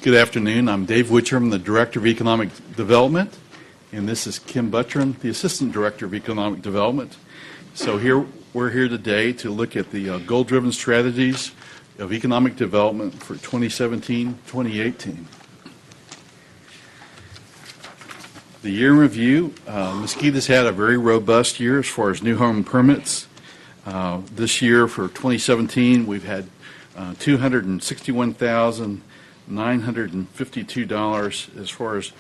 Good afternoon. I'm Dave Witcher, the Director of Economic Development, and this is Kim Buttram, the Assistant Director of Economic Development. So we're here today to look at the goal-driven strategies of economic development for 2017-2018. The year in review, Mesquite has had a very robust year as far as new home permits. This year for 2017, we've had $261,952 as far as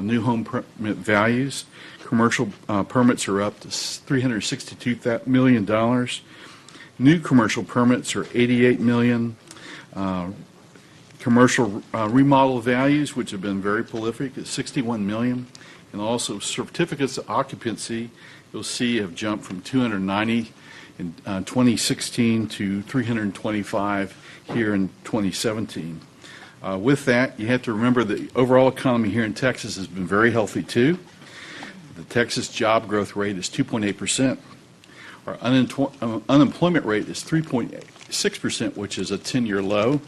new home permit values. Commercial permits are up to $362 million. New commercial permits are $88 million. Commercial remodel values, which have been very prolific, is $61 million. And also certificates of occupancy, you'll see, have jumped from 290 in 2016 to 325 here in 2017. With that, you have to remember the overall economy here in Texas has been very healthy too. The Texas job growth rate is 2.8%. Our unemployment rate is 3.6%, which is a 10-year low.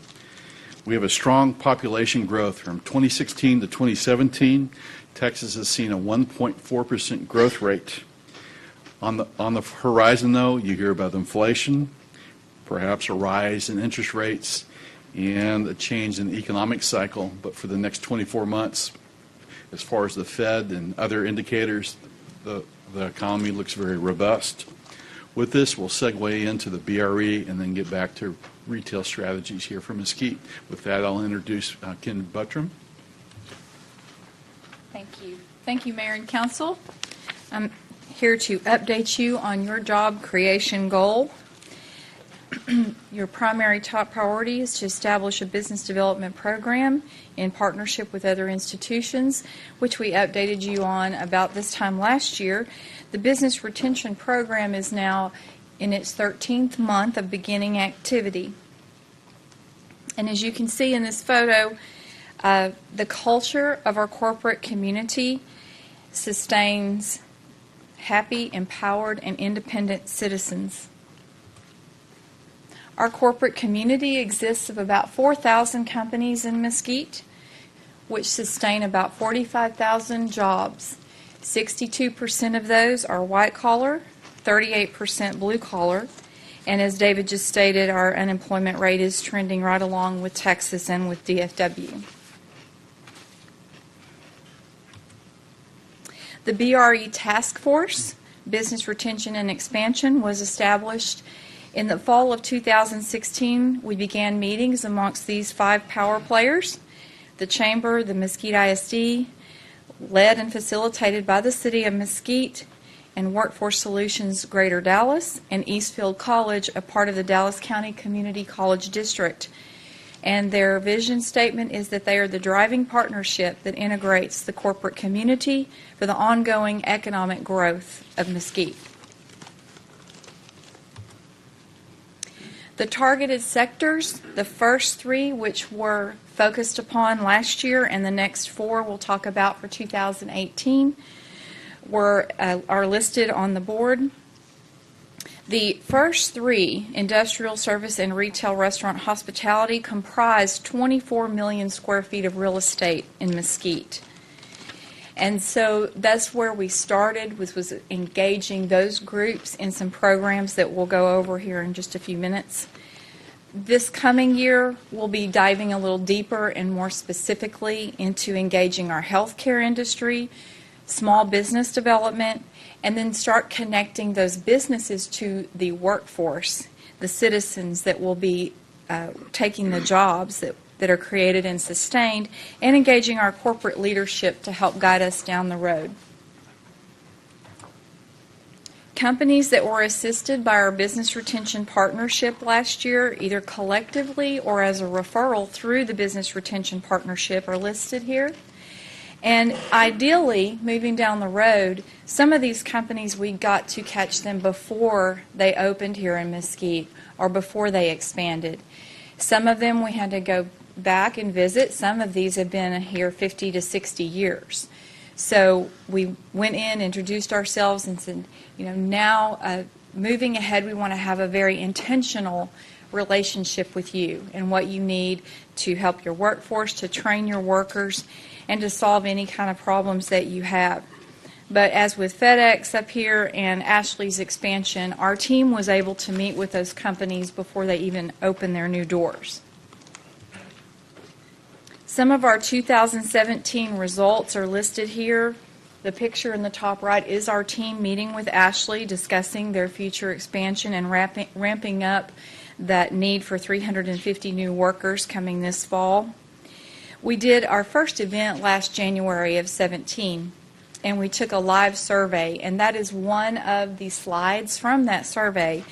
We have a strong population growth from 2016 to 2017. Texas has seen a 1.4% growth rate. On the horizon, though, you hear about inflation, perhaps a rise in interest rates, and a change in the economic cycle. But for the next 24 months, as far as the Fed and other indicators, the economy looks very robust. With this, we'll segue into the BRE and then get back to retail strategies here for Mesquite. With that, I'll introduce Ken Buttram. Thank you. Thank you, Mayor and Council. I'm here to update you on your job creation goal. Your primary top priority is to establish a business development program in partnership with other institutions, which we updated you on about this time last year. The business retention program is now in its 13th month of beginning activity. And as you can see in this photo, the culture of our corporate community sustains happy, empowered, and independent citizens. Our corporate community exists of about 4,000 companies in Mesquite, which sustain about 45,000 jobs. 62% of those are white collar, 38% blue collar, and as David just stated, our unemployment rate is trending right along with Texas and with DFW. The BRE Task Force, Business Retention and Expansion, was established in the fall of 2016. We began meetings amongst these 5 power players: the Chamber, the Mesquite ISD, led and facilitated by the City of Mesquite, and Workforce Solutions Greater Dallas, and Eastfield College, a part of the Dallas County Community College District. And their vision statement is that they are the driving partnership that integrates the corporate community for the ongoing economic growth of Mesquite. The targeted sectors, the first 3 which were focused upon last year and the next 4 we'll talk about for 2018, are listed on the board. The first 3, industrial, service, and retail, restaurant, hospitality, comprise 24 million square feet of real estate in Mesquite. And so that's where we started, was engaging those groups in some programs that we'll go over here in just a few minutes. This coming year, we'll be diving a little deeper and more specifically into engaging our healthcare industry, small business development, and then start connecting those businesses to the workforce, the citizens that will be taking the jobs that are created and sustained, and engaging our corporate leadership to help guide us down the road. Companies that were assisted by our Business Retention Partnership last year, either collectively or as a referral through the Business Retention Partnership, are listed here. And ideally, moving down the road, some of these companies, we got to catch them before they opened here in Mesquite or before they expanded. Some of them we had to go back and visit. Some of these have been here 50 to 60 years. So we went in, introduced ourselves, and said, now moving ahead, we want to have a very intentional relationship with you and what you need to help your workforce, to train your workers, and to solve any kind of problems that you have. But as with FedEx up here and Ashley's expansion, our team was able to meet with those companies before they even opened their new doors. Some of our 2017 results are listed here. The picture in the top right is our team meeting with Ashley, discussing their future expansion and ramping up that need for 350 new workers coming this fall. We did our first event last January of 17, and we took a live survey, and that is one of the slides from that survey.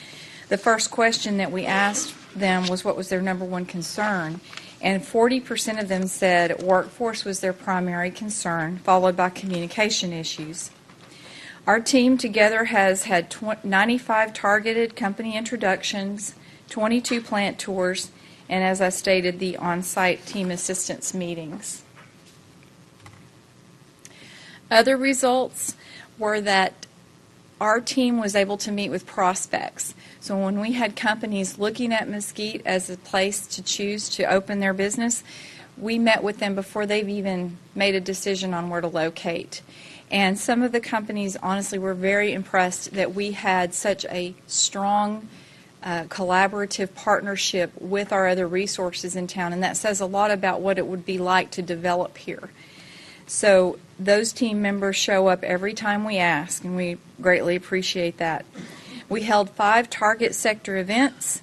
The first question that we asked them was what was their number one concern, and 40% of them said workforce was their primary concern, followed by communication issues. Our team together has had 95 targeted company introductions, 22 plant tours, and as I stated, the on-site team assistance meetings. Other results were that our team was able to meet with prospects. So when we had companies looking at Mesquite as a place to choose to open their business, we met with them before they've even made a decision on where to locate. And some of the companies, honestly, were very impressed that we had such a strong collaborative partnership with our other resources in town, and that says a lot about what it would be like to develop here. So those team members show up every time we ask, and we greatly appreciate that. We held 5 target sector events,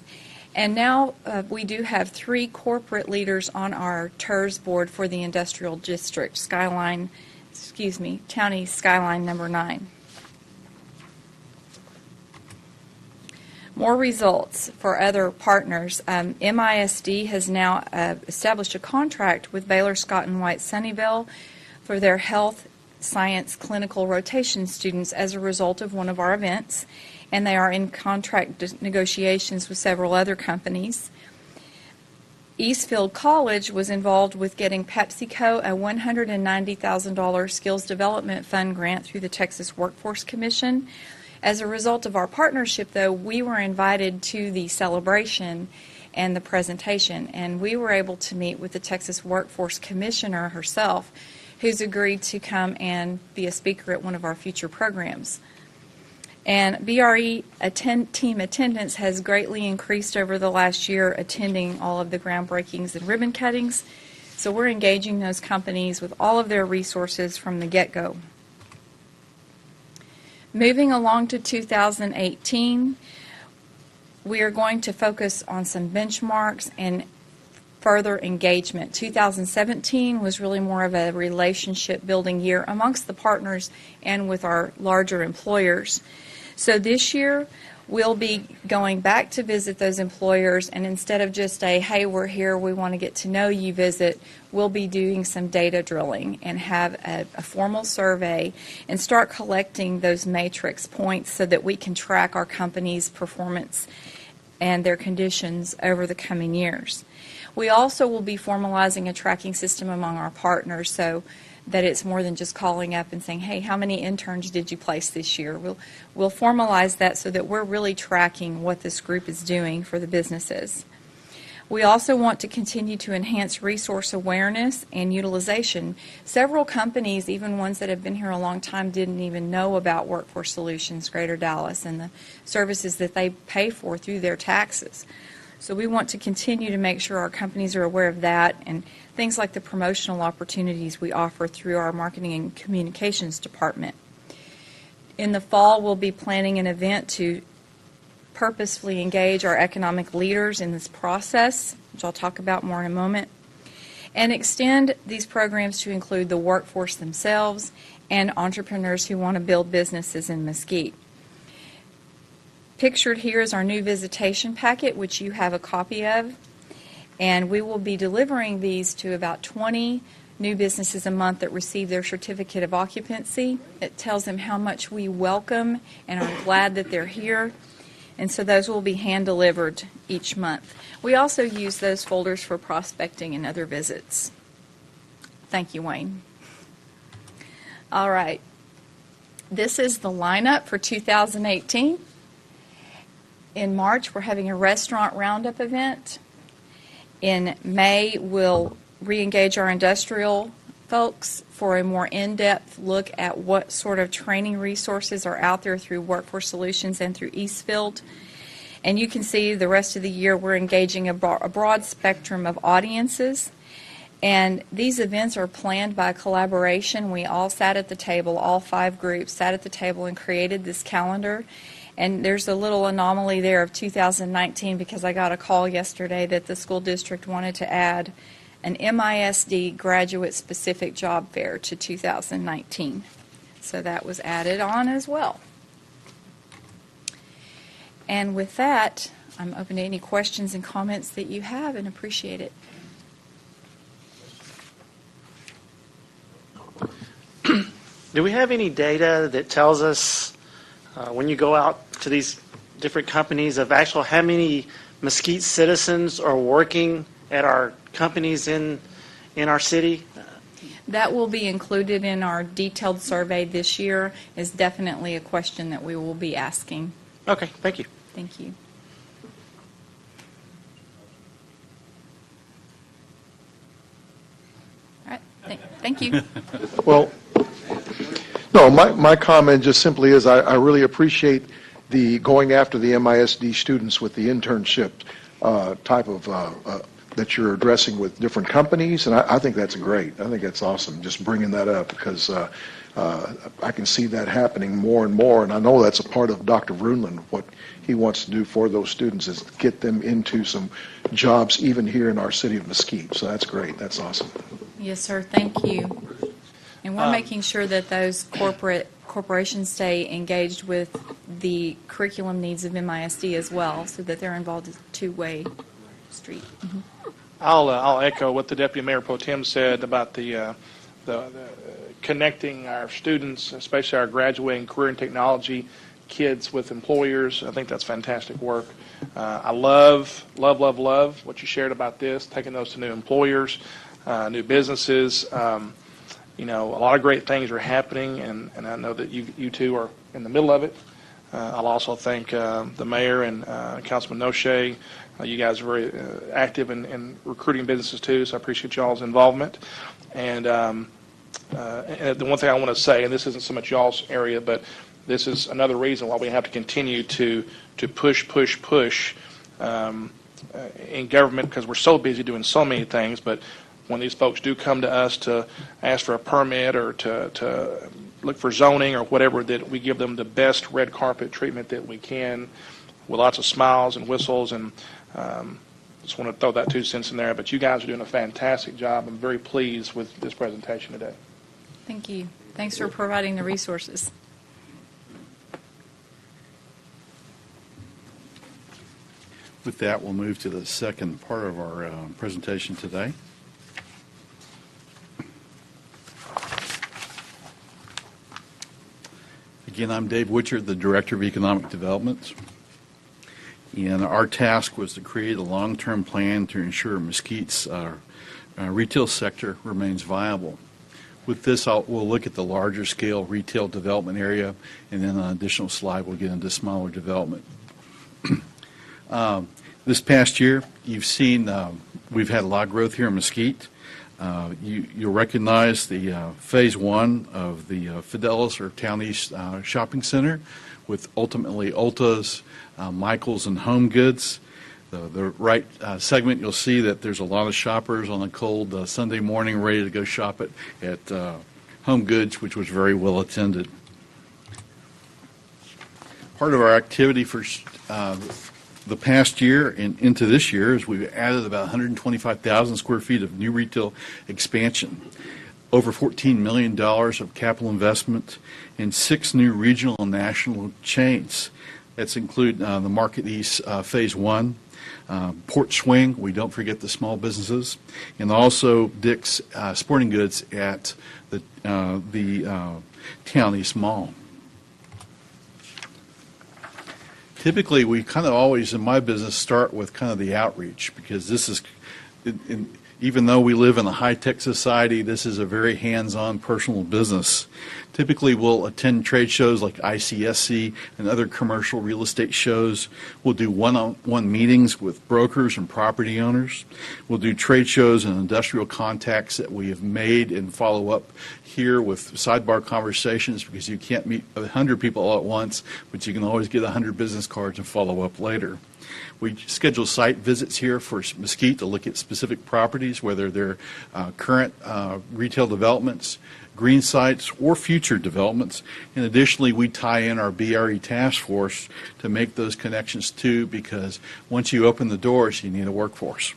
and now we do have 3 corporate leaders on our TERS board for the industrial district, County Skyline number 9. More results for other partners. MISD has now established a contract with Baylor Scott & White Sunnyvale for their health science clinical rotation students as a result of one of our events, and they are in contract negotiations with several other companies. Eastfield College was involved with getting PepsiCo a $190,000 Skills Development Fund grant through the Texas Workforce Commission. As a result of our partnership, though, we were invited to the celebration and the presentation, and we were able to meet with the Texas Workforce Commissioner herself, who's agreed to come and be a speaker at one of our future programs. And BRE team attendance has greatly increased over the last year, attending all of the groundbreakings and ribbon cuttings. So we're engaging those companies with all of their resources from the get-go. Moving along to 2018, we are going to focus on some benchmarks and further engagement. 2017 was really more of a relationship building year amongst the partners and with our larger employers. So this year, we'll be going back to visit those employers, and instead of just a, hey, we're here, we want to get to know you visit, we'll be doing some data drilling and have a formal survey and start collecting those matrix points so that we can track our company's performance and their conditions over the coming years. We also will be formalizing a tracking system among our partners so that it's more than just calling up and saying, hey, how many interns did you place this year? We'll formalize that so that we're really tracking what this group is doing for the businesses. We also want to continue to enhance resource awareness and utilization. Several companies, even ones that have been here a long time, didn't even know about Workforce Solutions Greater Dallas and the services that they pay for through their taxes. So we want to continue to make sure our companies are aware of that and things like the promotional opportunities we offer through our marketing and communications department. In the fall, we'll be planning an event to purposefully engage our economic leaders in this process, which I'll talk about more in a moment, and extend these programs to include the workforce themselves and entrepreneurs who want to build businesses in Mesquite. Pictured here is our new visitation packet, which you have a copy of, and we will be delivering these to about 20 new businesses a month that receive their certificate of occupancy. It tells them how much we welcome and are glad that they're here, and so those will be hand-delivered each month. We also use those folders for prospecting and other visits. Thank you, Wayne. All right. This is the lineup for 2018. In March, we're having a restaurant roundup event. In May, we'll re-engage our industrial folks for a more in-depth look at what sort of training resources are out there through Workforce Solutions and through Eastfield. And you can see the rest of the year we're engaging a broad spectrum of audiences. And these events are planned by collaboration. We all sat at the table, all 5 groups sat at the table and created this calendar. And there's a little anomaly there of 2019 because I got a call yesterday that the school district wanted to add an MISD graduate-specific job fair to 2019. So that was added on as well. And with that, I'm open to any questions and comments that you have and appreciate it. Do we have any data that tells us when you go out to these different companies of actual how many Mesquite citizens are working at our companies in our city? That will be included in our detailed survey this year. Is definitely a question that we will be asking. Okay, thank you. Thank you. All right, thank you. Well, no, my comment just simply is I really appreciate the going after the MISD students with the internship type of that you're addressing with different companies, and I think that's great. I think that's awesome, just bringing that up, because I can see that happening more and more, and I know that's a part of Dr. Vrunland. What he wants to do for those students is get them into some jobs even here in our city of Mesquite, so that's great. That's awesome. Yes, sir. Thank you. And we're making sure that those corporations stay engaged with the curriculum needs of MISD as well, so that they're involved in a two-way street. Mm-hmm. I'll echo what the Deputy Mayor Pro Tem said about the connecting our students, especially our graduating career and technology kids, with employers. I think that's fantastic work. I love what you shared about this, taking those to new employers, new businesses. A lot of great things are happening, and I know that you two are in the middle of it. I'll also thank the mayor and Councilman Noche. You guys are very active in recruiting businesses too, so I appreciate y'all's involvement. And the one thing I want to say, and this isn't so much y'all's area, but this is another reason why we have to continue to push in government, because we're so busy doing so many things. But when these folks do come to us to ask for a permit or to look for zoning or whatever, that we give them the best red carpet treatment that we can, with lots of smiles and whistles. And just want to throw that 2 cents in there. But you guys are doing a fantastic job. I'm very pleased with this presentation today. Thank you. Thanks for providing the resources. With that, we'll move to the second part of our presentation today. Again, I'm Dave Witcher, the Director of Economic Development. And our task was to create a long-term plan to ensure Mesquite's retail sector remains viable. With this, we'll look at the larger scale retail development area, and then on an additional slide, we'll get into smaller development. This past year, you've seen we've had a lot of growth here in Mesquite. You'll recognize the phase 1 of the Fidelis or Town East Shopping Center, with ultimately Ulta's, Michael's, and Home Goods. The right segment, you'll see that there's a lot of shoppers on a cold Sunday morning ready to go shop at Home Goods, which was very well attended. Part of our activity for the past year and into this year is we've added about 125,000 square feet of new retail expansion, over $14 million of capital investment, and 6 new regional and national chains. That's include the Market East Phase 1, Port Swing, we don't forget the small businesses, and also Dick's Sporting Goods at the Town East Mall. Typically, we kind of always, in my business, start with kind of the outreach, because this is even though we live in a high-tech society, this is a very hands-on personal business. Typically, we'll attend trade shows like ICSC and other commercial real estate shows. We'll do one-on-one meetings with brokers and property owners. We'll do trade shows and industrial contacts that we have made and follow up here with sidebar conversations, because you can't meet 100 people all at once, but you can always get 100 business cards and follow up later. We schedule site visits here for Mesquite to look at specific properties, whether they're current retail developments, green sites, or future developments. And additionally, we tie in our BRE task force to make those connections too, because once you open the doors, you need a workforce.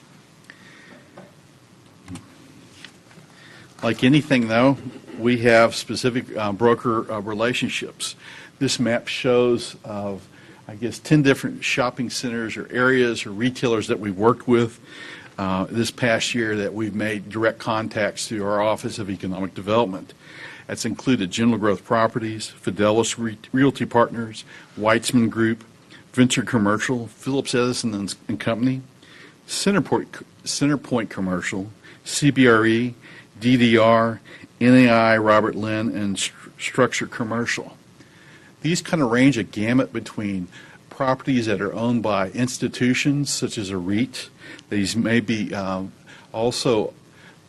Like anything, though, we have specific broker relationships. This map shows I guess 10 different shopping centers or areas or retailers that we've worked with this past year that we've made direct contacts through our Office of Economic Development. That's included General Growth Properties, Fidelis Realty Partners, Weitzman Group, Venture Commercial, Phillips Edison and Company, Centerpoint Commercial, CBRE, DDR, NAI, Robert Lynn, and Structure Commercial. These kind of range a gamut between properties that are owned by institutions, such as a REIT. These may be also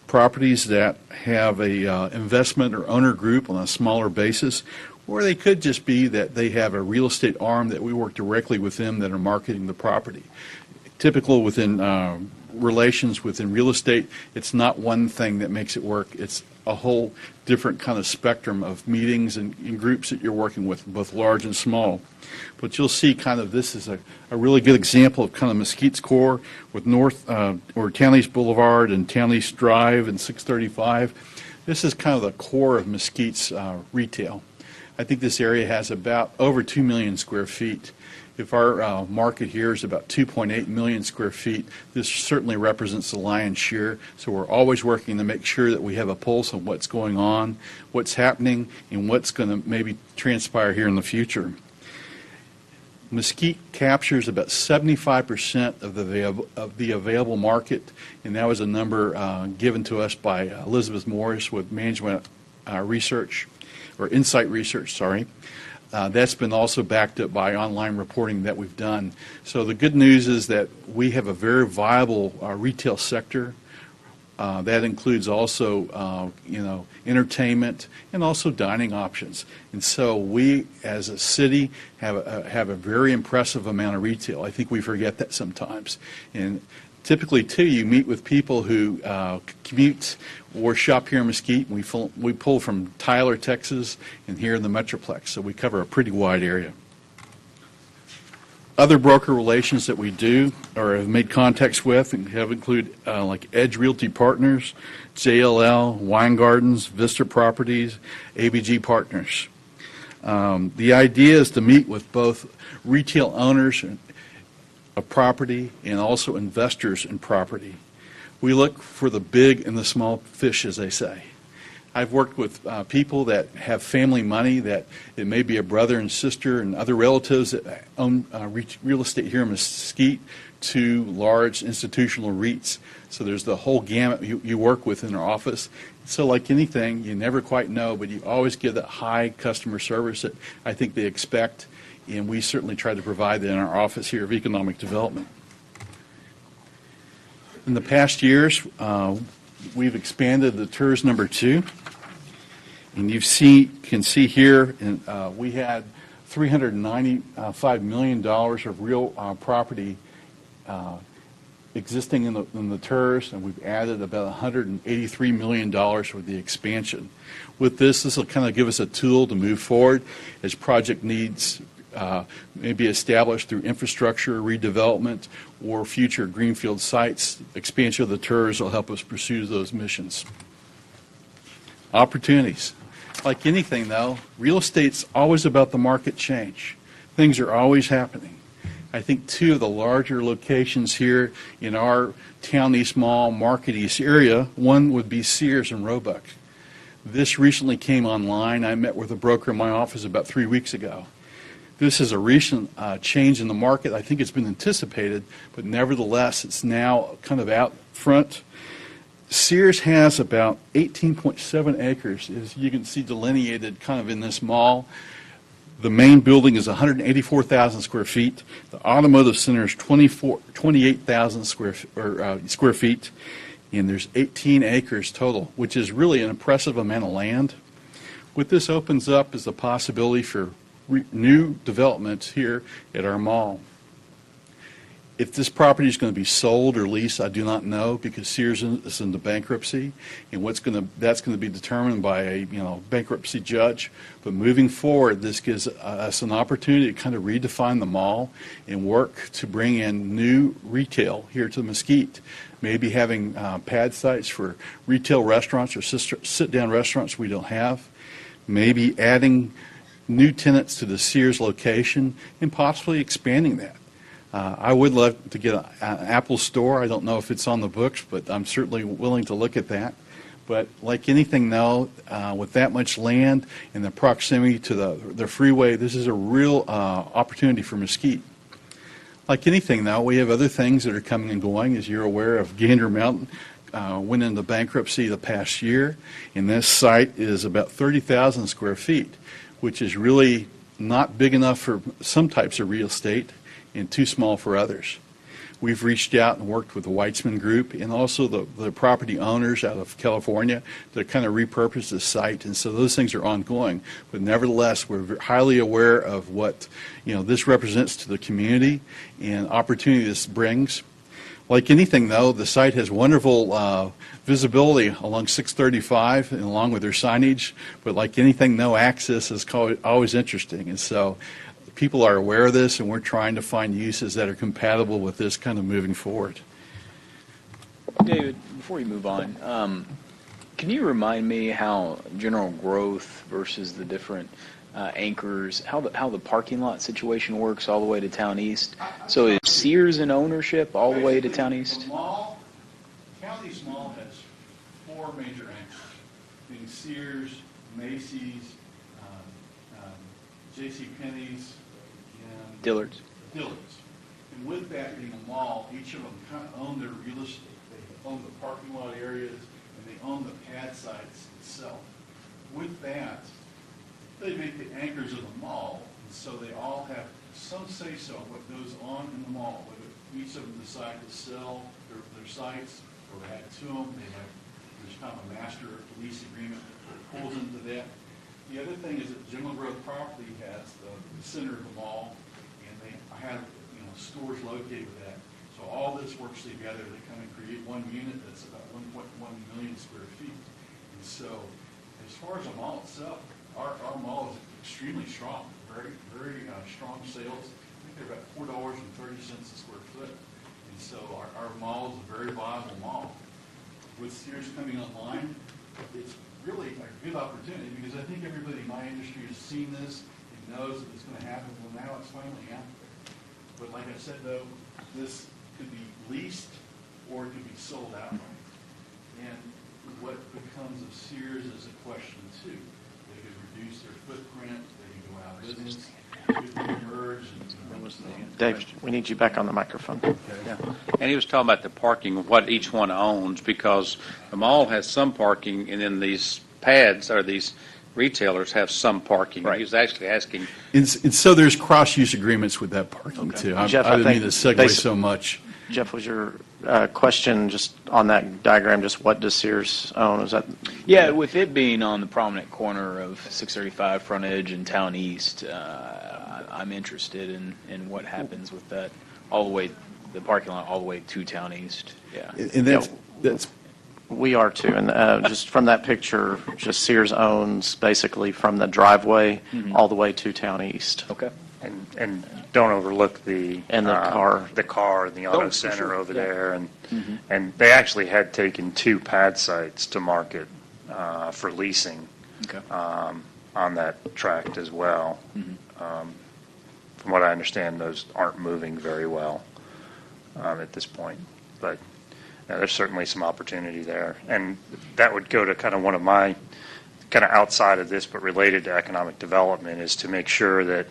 properties that have a investment or owner group on a smaller basis, or they could just be that they have a real estate arm that we work directly with them that are marketing the property. Typical within relations within real estate, it's not one thing that makes it work. It's a whole different kind of spectrum of meetings and groups that you're working with, both large and small. But you'll see kind of this is a really good example of kind of Mesquite's core with or Town East Boulevard and Town East Drive and 635. This is kind of the core of Mesquite's retail. I think this area has about over 2 million square feet. If our market here is about 2.8 million square feet, this certainly represents the lion's share. So we're always working to make sure that we have a pulse on what's going on, what's happening, and what's going to maybe transpire here in the future. Mesquite captures about 75% of the available market, and that was a number given to us by Elizabeth Morris with Management Research, or Insight Research, sorry. That's been also backed up by online reporting that we've done. So the good news is that we have a very viable retail sector. That includes also, entertainment and also dining options. And so we, as a city, have a very impressive amount of retail. I think we forget that sometimes. And typically, too, you meet with people who commute or shop here in Mesquite. We pull from Tyler, Texas, and here in the Metroplex, so we cover a pretty wide area. Other broker relations that we do or have made contacts with have include like Edge Realty Partners, JLL, Wine Gardens, Vista Properties, ABG Partners. The idea is to meet with both retail owners of property and also investors in property. We look for the big and the small fish, as they say. I've worked with people that have family money, that it may be a brother and sister and other relatives that own real estate here in Mesquite, to large institutional REITs. So there's the whole gamut you work with in our office. So like anything, you never quite know, but you always give that high customer service that I think they expect, and we certainly try to provide that in our office here of economic development. In the past years, we've expanded the TERS number 2, and you can see here, we had $395 million of real property existing in the TERS, and we've added about $183 million with the expansion. With this will kind of give us a tool to move forward as project needs may be established through infrastructure, redevelopment, or future greenfield sites. Expansion of the TERS will help us pursue those missions. Opportunities. Like anything, though, real estate's always about the market change. Things are always happening. I think 2 of the larger locations here in our Town East Mall, Market East area, one would be Sears and Roebuck. This recently came online. I met with a broker in my office about 3 weeks ago. This is a recent change in the market. I think it's been anticipated, but nevertheless, it's now kind of out front. Sears has about 18.7 acres, as you can see delineated kind of in this mall. The main building is 184,000 square feet. The automotive center is 28,000 square feet, and there's 18 acres total, which is really an impressive amount of land. What this opens up is the possibility for new developments here at our mall. If this property is going to be sold or leased, I do not know, because Sears is into bankruptcy, and that's going to be determined by a bankruptcy judge. But moving forward, this gives us an opportunity to kind of redefine the mall and work to bring in new retail here to Mesquite. Maybe having pad sites for retail restaurants or sit-down restaurants we don't have. Maybe adding new tenants to the Sears location and possibly expanding that. I would love to get an Apple store. I don't know if it's on the books, but I'm certainly willing to look at that. But like anything now, with that much land and the proximity to the freeway, this is a real opportunity for Mesquite. Like anything now, we have other things that are coming and going. As you're aware of, Gander Mountain went into bankruptcy the past year, and this site is about 30,000 square feet, which is really not big enough for some types of real estate and too small for others. We've reached out and worked with the Weitzman Group and also the property owners out of California to kind of repurpose this site, and so those things are ongoing. But nevertheless, we're highly aware of what this represents to the community and opportunity this brings. Like anything, though, the site has wonderful visibility along 635 and along with their signage, but like anything, no access is always interesting, and so people are aware of this, and we're trying to find uses that are compatible with this kind of moving forward. David, before you move on, can you remind me how general growth versus the different anchors, how the parking lot situation works all the way to Town East? So is Sears in ownership all the way to Town East? The Town East Mall has 4 major anchors, being Sears, Macy's, JCPenney's, and Dillard's. And with that being a mall, each of them kind of own their real estate. They own the parking lot areas, and they own the pad sites itself. With that, they make the anchors of the mall, and so they all have some say-so what goes on in the mall, whether each of them decide to sell their sites or add to them. There's kind of a master lease agreement that pulls into that. The other thing is that General Growth Property has the center of the mall, and they have stores located with that. So all this works together to kind of create one unit that's about 1.1 million square feet. And so as far as the mall itself, our mall is extremely strong, very, very strong sales. I think they're about $4.30 a square foot. And so our mall is a very viable mall. With Sears coming online, it's really a good opportunity because I think everybody in my industry has seen this and knows that it's going to happen. Well, now it's finally happening. But like I said, though, this could be leased or it could be sold outright. And what becomes of Sears is a question, too. They could reduce their footprint, they could go out of business, they could reemerge. Dave, we need you back on the microphone. Yeah. And he was talking about the parking, what each one owns, because the mall has some parking, and then these pads or these retailers have some parking. Right. He was actually asking. And so there's cross-use agreements with that parking, too. Jeff, I I didn't mean to think segue so much. Jeff, was your question just on that diagram, just what does Sears own? Is that? Yeah, with it being on the prominent corner of 635 frontage and Town East, I'm interested in what happens with that all the way, the parking lot all the way to Town East. Yeah. And that's We are too, and just from that picture, just Sears owns basically from the driveway all the way to Town East. Okay. And don't overlook the And the car. and the auto for center sure. over Yeah. there, and they actually had taken 2 pad sites to market for leasing Okay. on that tract as well. From what I understand, those aren't moving very well at this point, but there's certainly some opportunity there, and that would go to kind of one of my kind of outside of this, but related to economic development, is to make sure that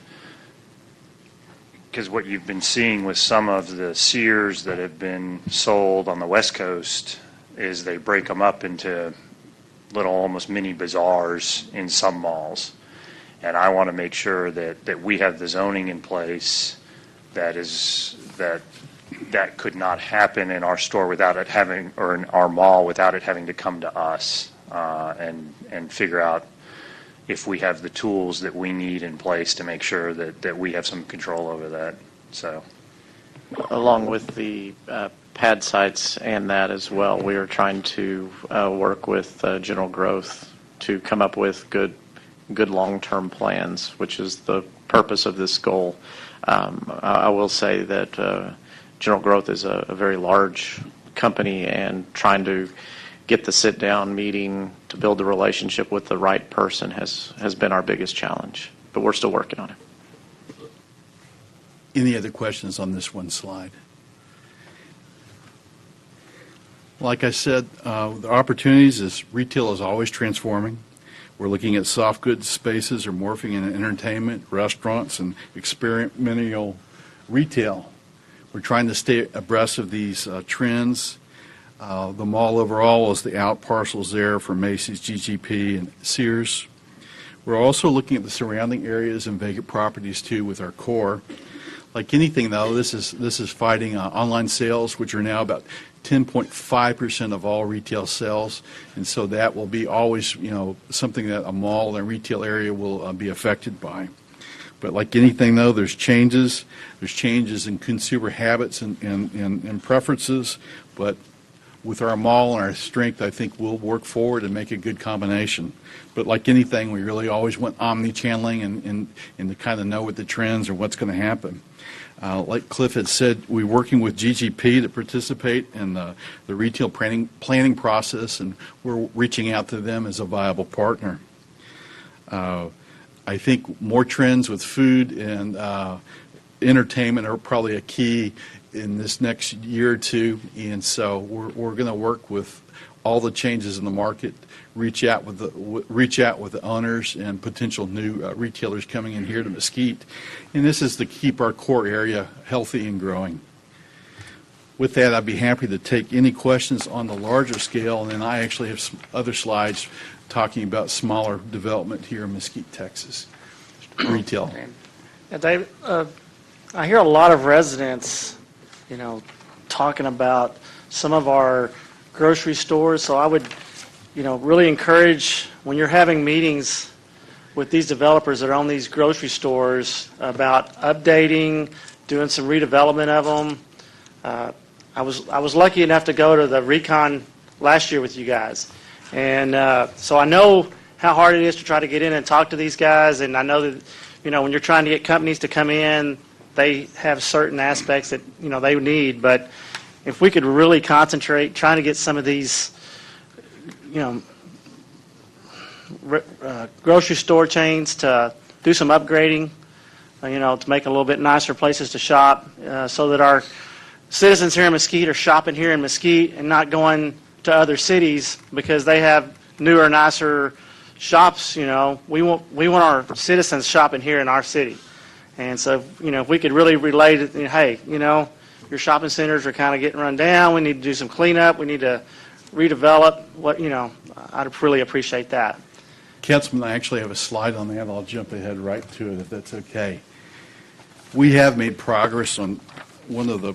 because what you've been seeing with some of the Sears that have been sold on the West Coast is they break them up into little almost mini bazaars in some malls. And I want to make sure that we have the zoning in place that could not happen in our store without it having, or in our mall without it having to come to us, and figure out if we have the tools that we need in place to make sure that we have some control over that. So, Along with the pad sites and that as well, we are trying to work with General Growth to come up with good long-term plans, which is the purpose of this goal. I will say that General Growth is a very large company, and trying to get the sit-down meeting to build the relationship with the right person has been our biggest challenge, but we're still working on it. Any other questions on this one slide? Like I said, the opportunities is retail is always transforming. We're looking at soft goods spaces are morphing into entertainment, restaurants, and experiential retail. We're trying to stay abreast of these trends. The mall overall is the out parcels there for Macy's, GGP, and Sears. We're also looking at the surrounding areas and vacant properties too with our core. Like anything though, this is fighting online sales, which are now about 10.5% of all retail sales, and so that will be always, something that a mall and retail area will be affected by. But like anything though, there's changes. There's changes in consumer habits and preferences, but with our mall and our strength, I think we'll work forward and make a good combination. But like anything, we really always want omni-channeling and to kind of know what the trends or what's going to happen. Like Cliff had said, we're working with GGP to participate in the retail planning process, and we're reaching out to them as a viable partner. I think more trends with food and entertainment are probably a key in this next year or two, and so we're going to work with all the changes in the market, reach out with the owners and potential new retailers coming in here to Mesquite, and this is to keep our core area healthy and growing. With that, I'd be happy to take any questions on the larger scale, and then I actually have some other slides talking about smaller development here in Mesquite, Texas, retail. Yeah, Dave, I hear a lot of residents, talking about some of our grocery stores. So I would, really encourage when you're having meetings with these developers that own these grocery stores about updating, doing some redevelopment of them. I was lucky enough to go to the Recon last year with you guys, and so I know how hard it is to try to get in and talk to these guys. And I know that, when you're trying to get companies to come in, they have certain aspects that they need. But if we could really concentrate trying to get some of these grocery store chains to do some upgrading, to make a little bit nicer places to shop, so that our citizens here in Mesquite are shopping here in Mesquite and not going to other cities because they have newer, nicer shops. We want our citizens shopping here in our city. And so, if we could really relate it, hey, your shopping centers are kind of getting run down. We need to do some cleanup. We need to redevelop. I'd really appreciate that. Councilman, I actually have a slide on that. I'll jump ahead right to it if that's okay. We have made progress on one of the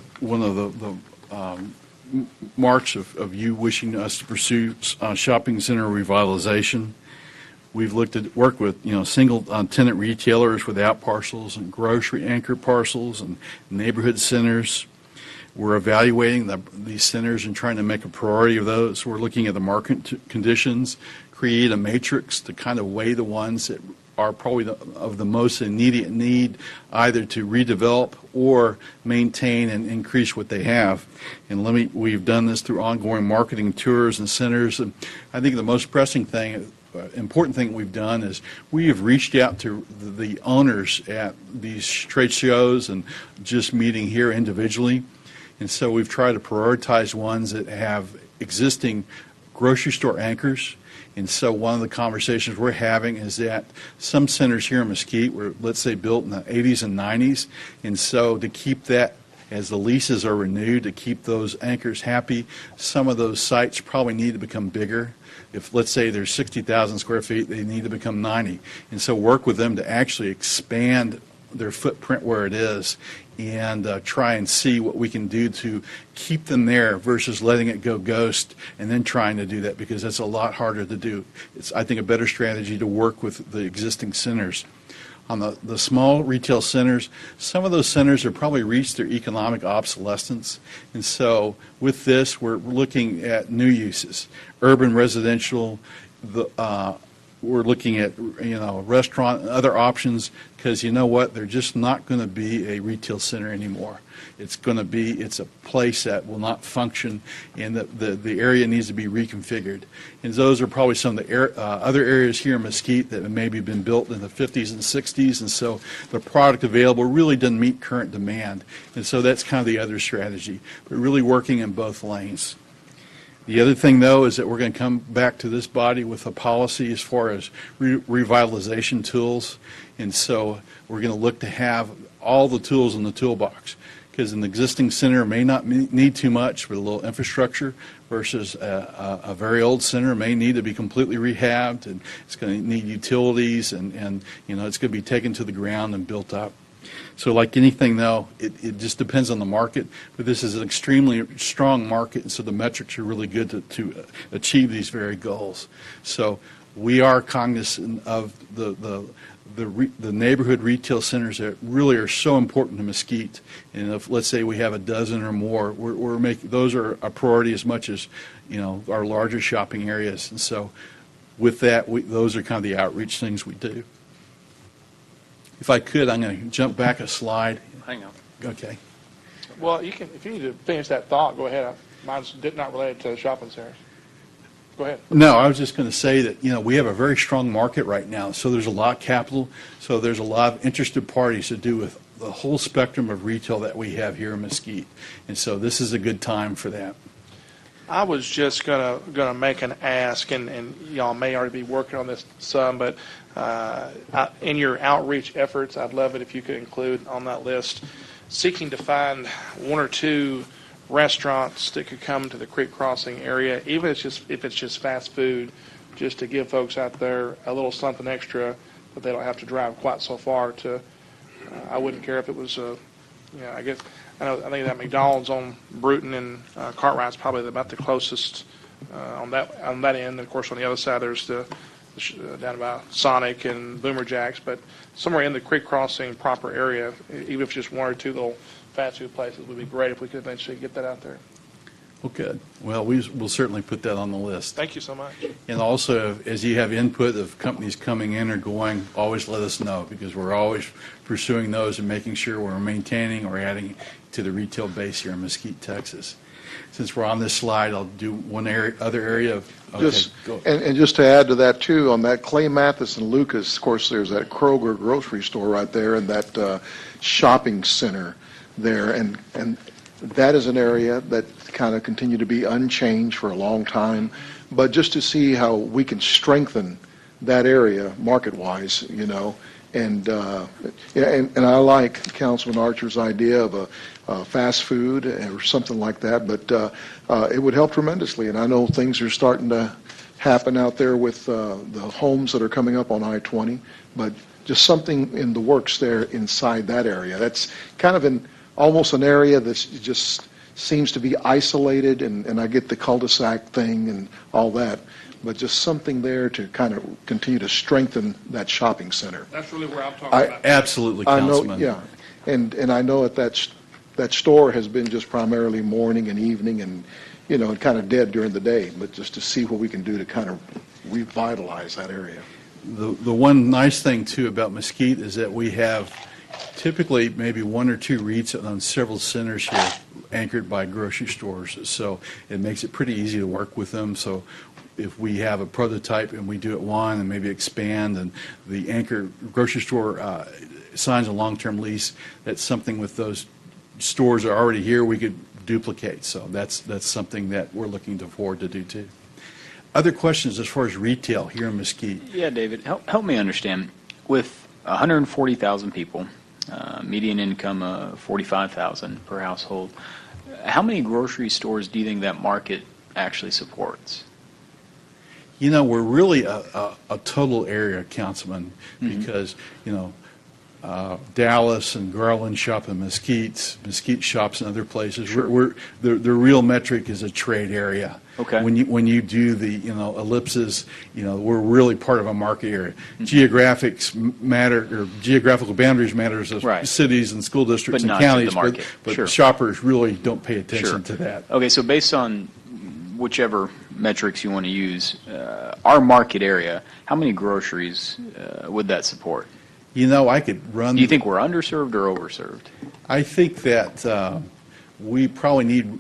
march of you wishing us to pursue shopping center revitalization. We've worked with single tenant retailers with out parcels and grocery anchor parcels and neighborhood centers. We're evaluating these centers and trying to make a priority of those. We're looking at the market conditions, create a matrix to kind of weigh the ones that are probably of the most immediate need, either to redevelop or maintain and increase what they have. And we've done this through ongoing marketing tours and centers. And I think the most pressing thing, important thing we've done is we have reached out to the owners at these trade shows and just meeting here individually. And so we've tried to prioritize ones that have existing grocery store anchors. And so one of the conversations we're having is that some centers here in Mesquite were, let's say, built in the 80s and 90s. And so to keep that, as the leases are renewed, to keep those anchors happy, some of those sites probably need to become bigger. If, let's say, there's 60,000 square feet, they need to become 90. And so work with them to actually expand their footprint where it is and try and see what we can do to keep them there versus letting it go ghost and then trying to do that, because that's a lot harder to do. It's, I think, a better strategy to work with the existing centers. On the small retail centers, some of those centers have probably reached their economic obsolescence. And so with this, we're looking at new uses, urban residential, we're looking at, restaurant and other options, because you know what? They're just not going to be a retail center anymore. It's a place that will not function, and the area needs to be reconfigured. And those are probably some of the other areas here in Mesquite that have maybe been built in the 50s and 60s, and so the product available really doesn't meet current demand. And so that's kind of the other strategy, but really working in both lanes. The other thing, though, is that we're going to come back to this body with a policy as far as revitalization tools. And so we're going to look to have all the tools in the toolbox, because an existing center may not need too much with a little infrastructure versus a very old center may need to be completely rehabbed, and it's going to need utilities, and it's going to be taken to the ground and built up. So like anything, though, it just depends on the market, but this is an extremely strong market, and so the metrics are really good to achieve these very goals. So we are cognizant of the neighborhood retail centers that really are so important to Mesquite. And if, let's say, we have a dozen or more, we're making those are a priority as much as our larger shopping areas. And so with that, those are kind of the outreach things we do. If I could, I'm going to jump back a slide. Hang on. Okay. Well, you can, if you need to finish that thought, go ahead. Mine's not related to the shopping centers. Go ahead. No, I was just going to say that, we have a very strong market right now. So there's a lot of capital. So there's a lot of interested parties to do with the whole spectrum of retail that we have here in Mesquite. And so this is a good time for that. I was just gonna make an ask, and y'all may already be working on this some, but in your outreach efforts, I'd love it if you could include on that list seeking to find one or two restaurants that could come to the Creek Crossing area, even if it's just fast food, just to give folks out there a little something extra that they don't have to drive quite so far to. I wouldn't care if it was I guess. I think that McDonald's on Bruton and Cartwright's probably about the closest on that end. And of course, on the other side, there's the down by Sonic and Boomer Jacks. But somewhere in the Creek Crossing proper area, even if it's just one or two little fast food places, would be great if we could eventually get that out there. Well, good. Well, we'll certainly put that on the list. Thank you so much. And also, as you have input of companies coming in or going, always let us know, because we're always pursuing those and making sure we're maintaining or adding to the retail base here in Mesquite, Texas. Since we're on this slide, I'll do one other area of. Okay, go. And just to add to that too, on that Clay Mathis and Lucas, of course, there's that Kroger grocery store right there, and that shopping center there, and that is an area that kind of continued to be unchanged for a long time. But just to see how we can strengthen that area market-wise, and I like Councilman Archer's idea of a fast food or something like that. But it would help tremendously. And I know things are starting to happen out there with the homes that are coming up on I-20. But just something in the works there inside that area. That's kind of almost an area that just seems to be isolated, and I get the cul-de-sac thing and all that, but just something there to kind of continue to strengthen that shopping center. That's really where I'm talking about. Absolutely, Councilman. I know, yeah, and I know that store has been just primarily morning and evening, and and kind of dead during the day, but just to see what we can do to kind of revitalize that area. The one nice thing too about Mesquite is that we have typically maybe one or two REITs on several centers here anchored by grocery stores. So it makes it pretty easy to work with them. So if we have a prototype and we do it one and maybe expand, and the anchor grocery store signs a long-term lease, that's something with those stores are already here we could duplicate. So that's something that we're looking forward to do too. Other questions as far as retail here in Mesquite? Yeah, David, help me understand. With 140,000 people, median income of 45,000 per household, how many grocery stores do you think that market actually supports? You know, we're really a total area, Councilman, because, you know, Dallas and Garland shop in Mesquite shops in other places. Sure. The real metric is a trade area. Okay. When you do the, you know, ellipses, you know, we're really part of a market area. Geographics matter, or geographical boundaries matters of Right. cities and school districts But and not to the counties, market. but Sure. shoppers really don't pay attention Sure. to that. Okay, so based on whichever metrics you want to use, our market area, how many groceries would that support? You know, I could run. Do you think we're underserved or overserved? I think that we probably need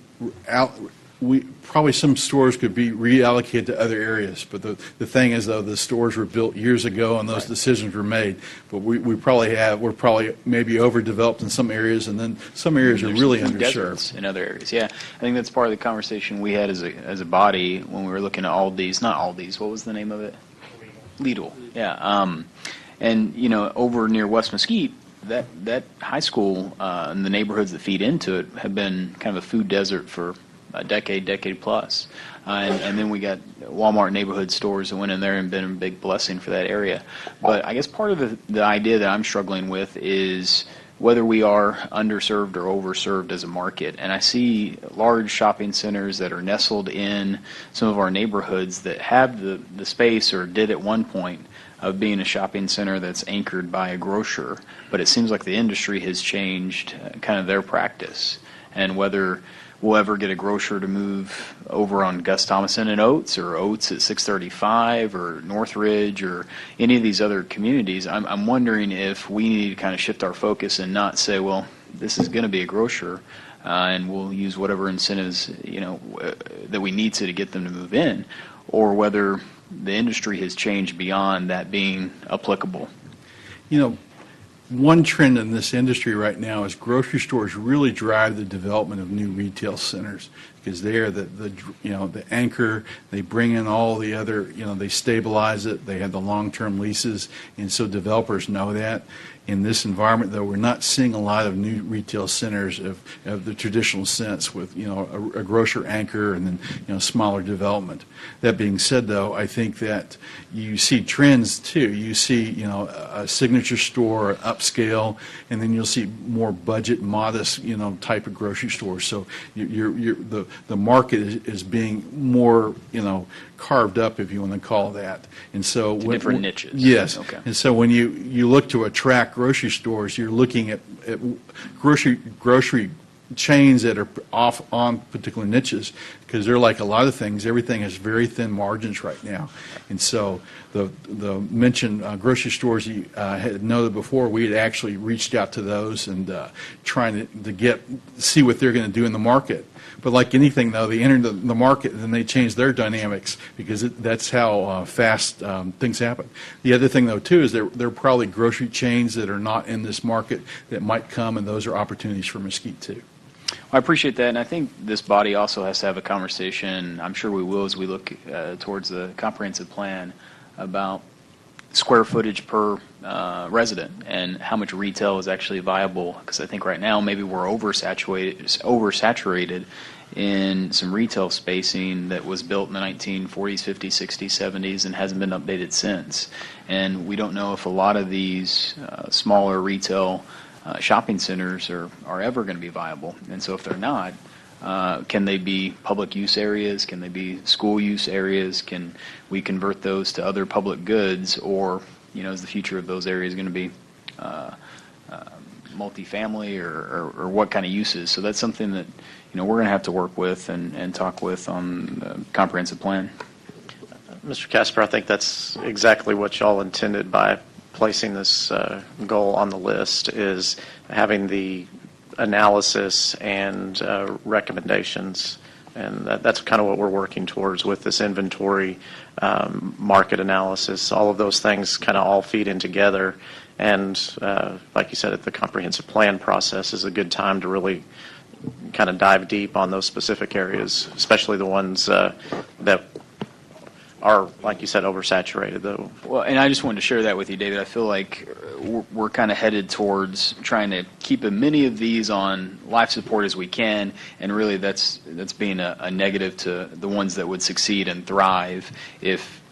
probably some stores could be reallocated to other areas. But the thing is, though, the stores were built years ago and those Right. decisions were made. But we're probably maybe overdeveloped in some areas, and then some areas are There's really food underserved. deserts in other areas. Yeah, I think that's part of the conversation we had as a body when we were looking at Aldi's. Not Aldi's. What was the name of it? Lidl. Yeah. And you know, over near West Mesquite, that high school and the neighborhoods that feed into it have been kind of a food desert for a decade plus. And then we got Walmart neighborhood stores that went in there and been a big blessing for that area. But I guess part of the idea that I'm struggling with is whether we are underserved or overserved as a market. And I see large shopping centers that are nestled in some of our neighborhoods that have the space, or did at one point, of being a shopping center that's anchored by a grocer. But it seems like the industry has changed kind of their practice. And whether we'll ever get a grocer to move over on Gus Thomason and Oates, or Oates at 635, or Northridge, or any of these other communities, I'm wondering if we need to kind of shift our focus and not say, well, this is going to be a grocer, and we'll use whatever incentives, you know, that we need to get them to move in, or whether the industry has changed beyond that being applicable. You know, one trend in this industry right now is grocery stores really drive the development of new retail centers, because they are the you know, the anchor. They bring in all the other, you know, they stabilize it. They have the long-term leases, and so developers know that. In this environment, though, we're not seeing a lot of new retail centers of the traditional sense, with, you know, a grocer anchor and then, you know, smaller development. That being said, though, I think that you see trends too. You see, you know, a signature store, upscale, and then you'll see more budget, modest, you know, type of grocery stores. So the market is being more, you know, carved up, if you want to call that. And so Different niches. Yes. Okay. And so when you look to attract grocery stores, you're looking at grocery chains that are off on particular niches, because they're like a lot of things. Everything has very thin margins right now. And so the mentioned grocery stores you had noted before, we had actually reached out to those and trying to see what they're going to do in the market. But like anything, though, they enter the market and then they change their dynamics, because that's how fast things happen. The other thing, though, too, is there are probably grocery chains that are not in this market that might come, and those are opportunities for Mesquite, too. I appreciate that, and I think this body also has to have a conversation, I'm sure we will as we look towards the comprehensive plan, about square footage per resident and how much retail is actually viable, because I think right now maybe we're oversaturated in some retail spacing that was built in the 1940s, 50s, 60s, 70s and hasn't been updated since. And we don't know if a lot of these smaller retail shopping centers are ever going to be viable. And so if they're not, can they be public use areas? Can they be school use areas? Can we convert those to other public goods? Or, you know, is the future of those areas going to be multifamily, or what kind of uses? So that's something that, you know, we're going to have to work with and talk with on the comprehensive plan. Mr. Casper, I think that's exactly what y'all intended by placing this goal on the list, is having the analysis and recommendations, and that's kind of what we're working towards with this inventory, market analysis. All of those things kind of all feed in together, and like you said, the comprehensive plan process is a good time to really kind of dive deep on those specific areas, especially the ones that are, like you said, oversaturated, though. Well, and I just wanted to share that with you, David. I feel like we're kind of headed towards trying to keep as many of these on life support as we can, and really that's being a negative to the ones that would succeed and thrive.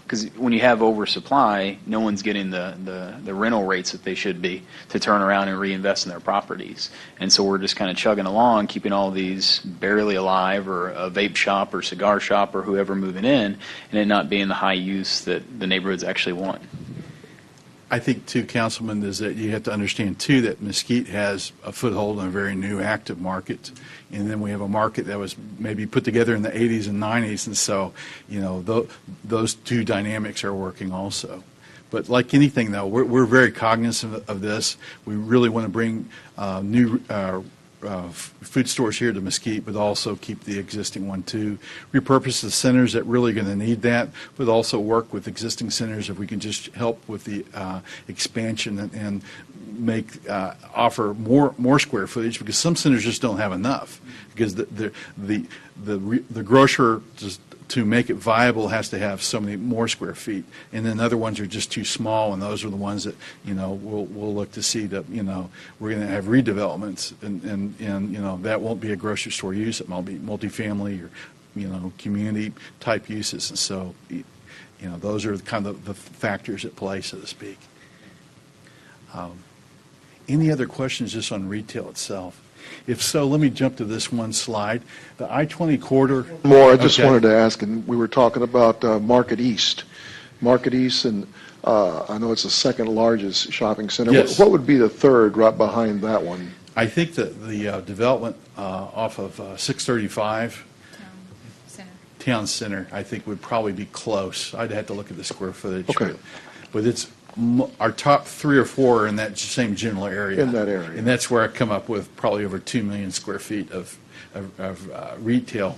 Because when you have oversupply, no one's getting the rental rates that they should be to turn around and reinvest in their properties. And so we're just kind of chugging along, keeping all these barely alive, or a vape shop or cigar shop or whoever moving in, and it not being the high use that the neighborhoods actually want. I think, too, Councilman, is that you have to understand, too, that Mesquite has a foothold in a very new active market. And then we have a market that was maybe put together in the 80s and 90s. And so, those two dynamics are working also. But like anything, though, we're very cognizant of this. We really want to bring new food stores here to Mesquite, but also keep the existing one too. Repurpose the centers that really are going to need that, but also work with existing centers if we can just help with the expansion and make offer more square footage, because some centers just don't have enough, because the grocer just to make it viable has to have so many more square feet, and then other ones are just too small, and those are the ones that we'll look to see that we're going to have redevelopments, and that won't be a grocery store use. It might be multifamily or community type uses, and so those are kind of the factors at play, so to speak. Any other questions just on retail itself? If so, let me jump to this one slide. The I-20 corridor. More, I just Okay. wanted to ask, and we were talking about Market East. Market East, and I know it's the second largest shopping center. Yes. What would be the third right behind that one? I think that the development off of 635 Town Center, I think would probably be close. I'd have to look at the square footage. Okay. But it's our top 3 or 4 are in that same general area. In that area. And that's where I come up with probably over 2 million square feet of retail.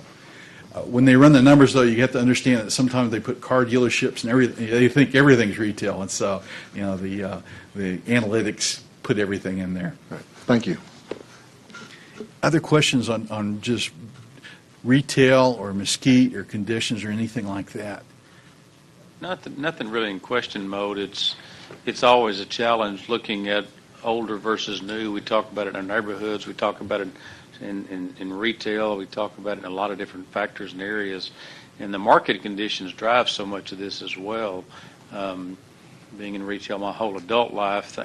When they run the numbers, though, you have to understand that sometimes they put car dealerships and everything. They think everything's retail, and so the analytics put everything in there. Right. Thank you. Other questions on just retail or Mesquite or conditions or anything like that? Nothing really in question mode. It's always a challenge looking at older versus new. We talk about it in our neighborhoods. We talk about it in retail. We talk about it in a lot of different factors and areas. And the market conditions drive so much of this as well. Being in retail my whole adult life,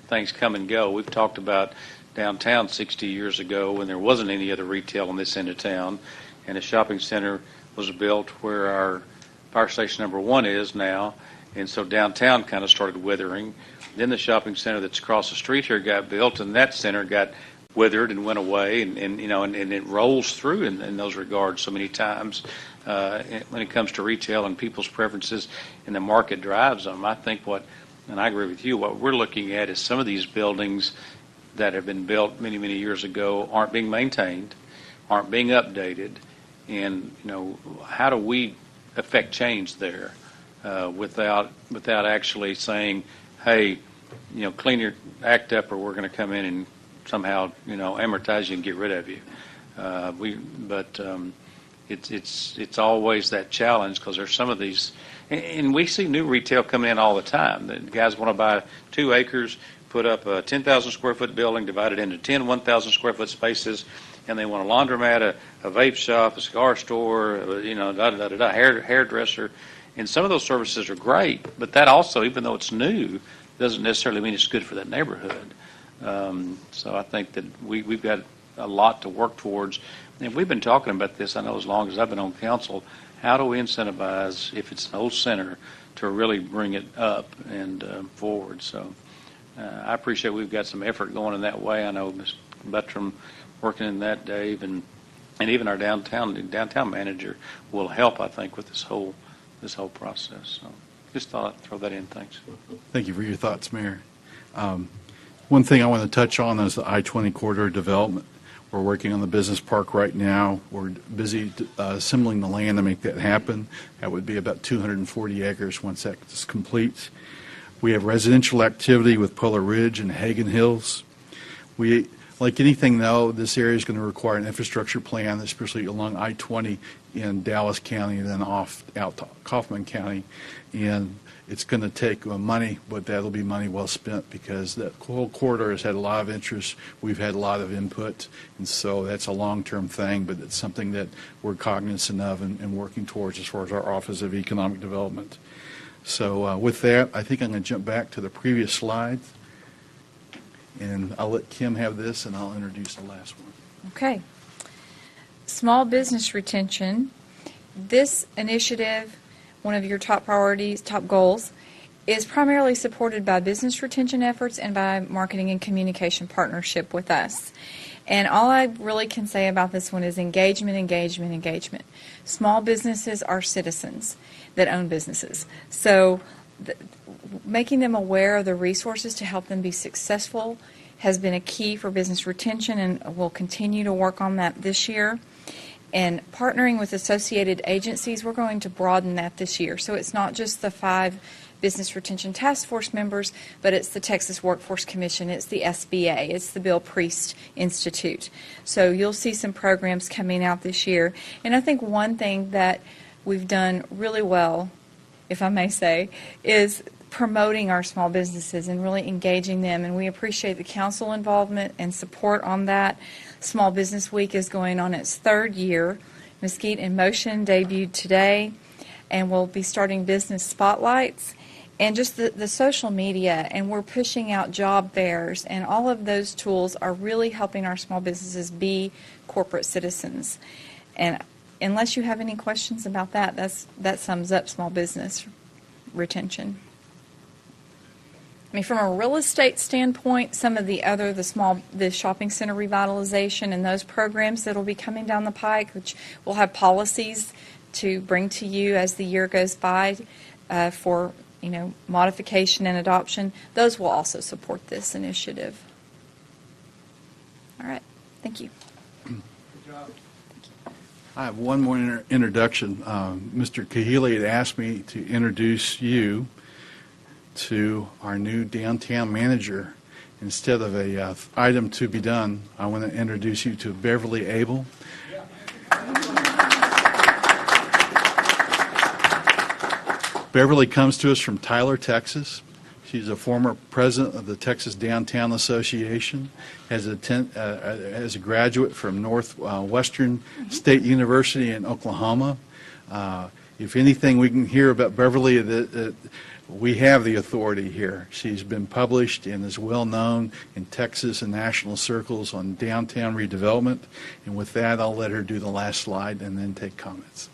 things come and go. We've talked about downtown 60 years ago when there wasn't any other retail in this end of town, and a shopping center was built where our fire station number 1 is now, and so downtown kind of started withering. Then the shopping center that's across the street here got built, and that center got withered and went away, and it rolls through in those regards so many times when it comes to retail and people's preferences, and the market drives them. I think and I agree with you, what we're looking at is some of these buildings that have been built many, many years ago aren't being maintained, aren't being updated, and how do we affect change there without actually saying, hey, clean your act up, or we're going to come in and somehow amortize you and get rid of you. It's always that challenge, because there's some of these, and we see new retail coming in all the time. The guys want to buy 2 acres, put up a 10,000 square foot building, divided into 10 1,000 square foot spaces, and they want a laundromat, a vape shop, a cigar store, hairdresser. And some of those services are great, but that also, even though it's new, doesn't necessarily mean it's good for that neighborhood. So I think that we've got a lot to work towards. And we've been talking about this, I know, as long as I've been on council. How do we incentivize, if it's an old center, to really bring it up and forward? So I appreciate we've got some effort going in that way. I know Ms. Buttram working in that, Dave, and even our downtown manager will help, I think, with this whole process. So just thought I'd throw that in. Thanks. Thank you for your thoughts, Mayor. One thing I want to touch on is the I-20 corridor development. We're working on the business park right now. We're busy assembling the land to make that happen. That would be about 240 acres once that is complete. We have residential activity with Polar Ridge and Hagen Hills. Like anything, though, this area is going to require an infrastructure plan, especially along I-20 in Dallas County and then off out to Kaufman County. And it's going to take money, but that'll be money well spent because that whole corridor has had a lot of interest. We've had a lot of input, and so that's a long-term thing, but it's something that we're cognizant of and working towards as far as our Office of Economic Development. So with that, I think I'm going to jump back to the previous slide, and I'll let Kim have this, and I'll introduce the last one. Okay. Small business retention. This initiative, one of your top priorities, top goals, is primarily supported by business retention efforts and by marketing and communication partnership with us. And all I really can say about this one is engagement, engagement, engagement. Small businesses are citizens that own businesses. So making them aware of the resources to help them be successful has been a key for business retention, and we'll continue to work on that this year. And partnering with associated agencies, we're going to broaden that this year. So it's not just the 5 Business Retention Task Force members, but it's the Texas Workforce Commission, it's the SBA, it's the Bill Priest Institute. So you'll see some programs coming out this year. And I think one thing that we've done really well, if I may say, is promoting our small businesses and really engaging them. And we appreciate the council involvement and support on that. Small Business Week is going on its 3rd year. Mesquite in Motion debuted today, and we'll be starting business spotlights and just the social media, and we're pushing out job fairs, and all of those tools are really helping our small businesses be corporate citizens. And unless you have any questions about that, that sums up small business retention. I mean, from a real estate standpoint, some of the shopping center revitalization and those programs that will be coming down the pike, which we'll have policies to bring to you as the year goes by for modification and adoption, those will also support this initiative. All right. Thank you. Good job. I have one more introduction. Mr. Kahili had asked me to introduce you to our new downtown manager. Instead of a item to be done, I want to introduce you to Beverly Abel. Beverly comes to us from Tyler, Texas. She's a former president of the Texas Downtown Association, as a graduate from Northwestern State University in Oklahoma. If anything we can hear about Beverly, we have the authority here. She's been published and is well known in Texas and national circles on downtown redevelopment. And with that, I'll let her do the last slide and then take comments.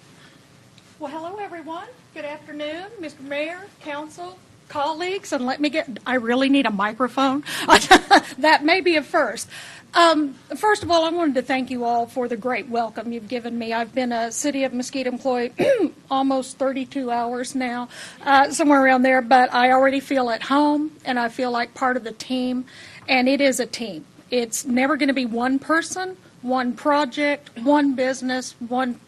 Well, hello, everyone. Good afternoon, Mr. Mayor, council, colleagues, and I really need a microphone. That may be a first. First of all, I wanted to thank you all for the great welcome you've given me. I've been a City of Mesquite employee almost 32 hours now, somewhere around there, but I already feel at home, and I feel like part of the team, and it is a team. It's never going to be one person, one project, one business, one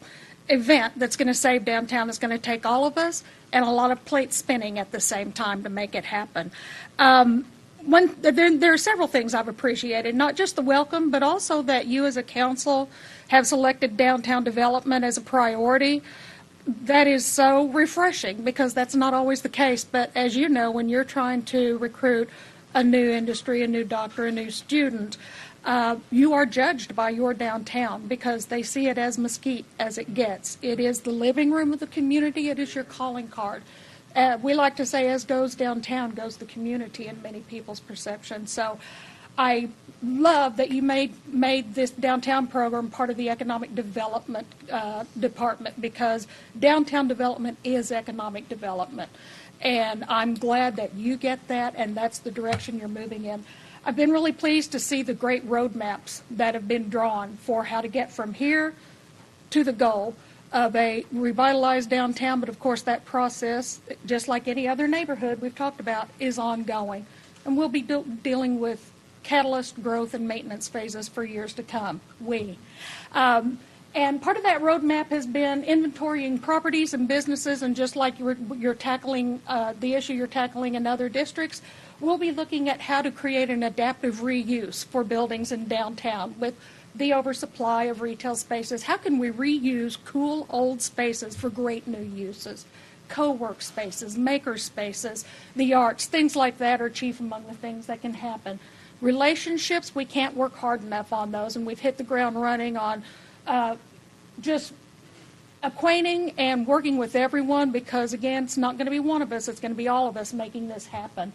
event that's going to save downtown. Is going to take all of us and a lot of plates spinning at the same time to make it happen. There are several things I've appreciated, not just the welcome, but also that you as a council have selected downtown development as a priority. That is so refreshing because that's not always the case. But as you know, when you're trying to recruit a new industry, a new doctor, a new student, you are judged by your downtown because they see it as Mesquite as it gets. It is the living room of the community. It is your calling card. We like to say, as goes downtown, goes the community in many people's perception. So I love that you made this downtown program part of the economic development department, because downtown development is economic development. And I'm glad that you get that, and that's the direction you're moving in. I've been really pleased to see the great roadmaps that have been drawn for how to get from here to the goal of a revitalized downtown. But of course, that process, just like any other neighborhood we've talked about, is ongoing. And we'll be dealing with catalyst growth and maintenance phases for years to come. And part of that roadmap has been inventorying properties and businesses, and just like you're tackling the issue you're tackling in other districts, we'll be looking at how to create an adaptive reuse for buildings in downtown with the oversupply of retail spaces. How can we reuse cool old spaces for great new uses? Co-work spaces, maker spaces, the arts, things like that are chief among the things that can happen. Relationships, we can't work hard enough on those, and we've hit the ground running on just acquainting and working with everyone, because again, it's not going to be one of us, it's going to be all of us making this happen.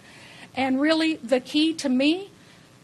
And really, the key to me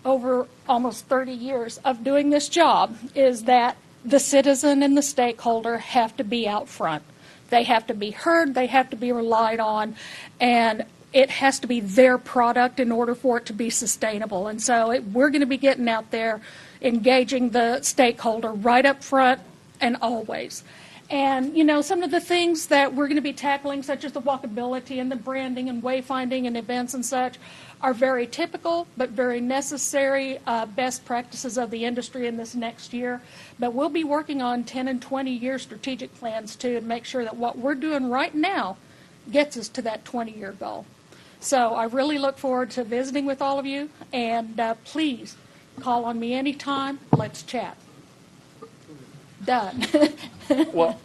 over almost 30 years of doing this job is that the citizen and the stakeholder have to be out front. They have to be heard, they have to be relied on, and it has to be their product in order for it to be sustainable. And so we're going to be getting out there, engaging the stakeholder right up front and always. And, you know, some of the things that we're going to be tackling, such as the walkability and the branding and wayfinding and events and such, are very typical but very necessary best practices of the industry in this next year. But we'll be working on 10 and 20-year strategic plans, too, and make sure that what we're doing right now gets us to that 20-year goal. So I really look forward to visiting with all of you, and please call on me anytime. Let's chat. Done. Well,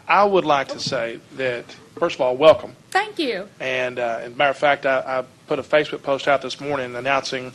I would like to say that, first of all, welcome. Thank you. And as a matter of fact, I put a Facebook post out this morning announcing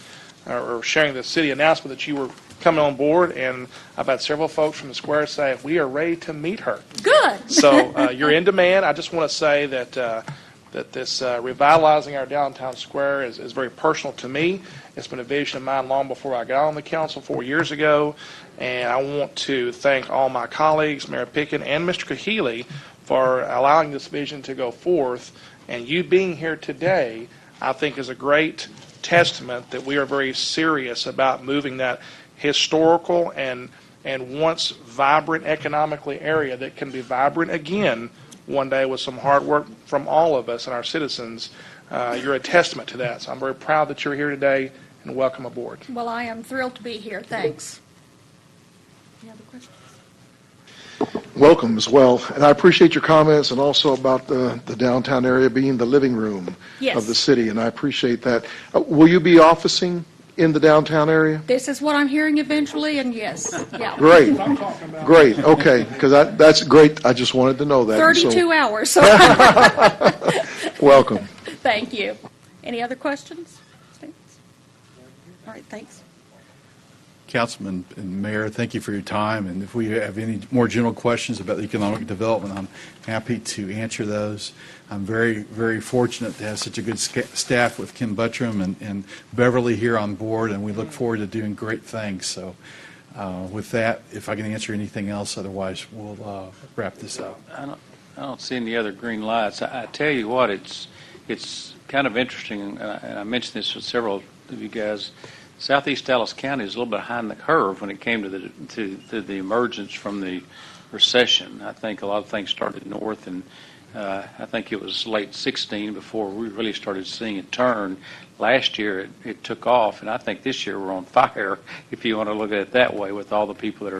or sharing the city announcement that you were coming on board, and I've had several folks from the square say, we are ready to meet her. Good. So you're in demand. I just want to say that that this revitalizing our downtown square is very personal to me. It's been a vision of mine long before I got on the council 4 years ago, and I want to thank all my colleagues, Mayor Pickett and Mr. Kahele, for allowing this vision to go forth. And you being here today, I think, is a great testament that we are very serious about moving that historical and once vibrant economically area that can be vibrant again one day with some hard work from all of us and our citizens. You're a testament to that. So I'm very proud that you're here today, and welcome aboard. Well, I am thrilled to be here. Thanks. Any other questions? Welcome as well. And I appreciate your comments and also about the downtown area being the living room Yes. of the city, and I appreciate that. Will you be officing in the downtown area? This is what I'm hearing eventually, and yes, yeah. Great, great, okay, because that's great. I just wanted to know that. 32 hours, so Welcome. thank you. Any other questions? All right, thanks. Councilman and Mayor, thank you for your time, and if we have any more general questions about economic development, I'm happy to answer those. I'm very, very fortunate to have such a good staff with Kim Buttram and Beverly here on board, and we look forward to doing great things. So with that, if I can answer anything else, otherwise we'll wrap this up. I don't see any other green lights. I tell you what, it's kind of interesting, and I mentioned this with several of you guys. Southeast Dallas County is a little bit behind the curve when it came to the emergence from the recession. I think a lot of things started north, and I think it was late 16 before we really started seeing it turn. Last year it took off, and I think this year we're on fire, if you want to look at it that way, with all the people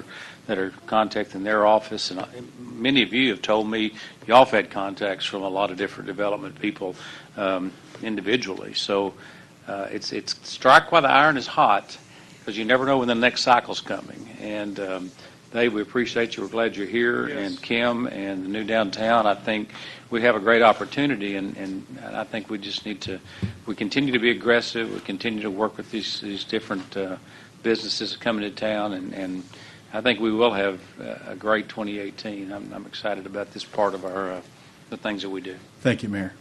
that are contacting their office. And many of you have told me y'all have had contacts from a lot of different development people individually. So it's strike while the iron is hot, because you never know when the next cycle's coming. And Dave, we appreciate you. We're glad you're here. Yes. And Kim and the new downtown, I think we have a great opportunity, and I think we just need to, we continue to be aggressive. We continue to work with these different businesses coming to town, and I think we will have a great 2018. I'm excited about this part of the things that we do. Thank you, Mayor.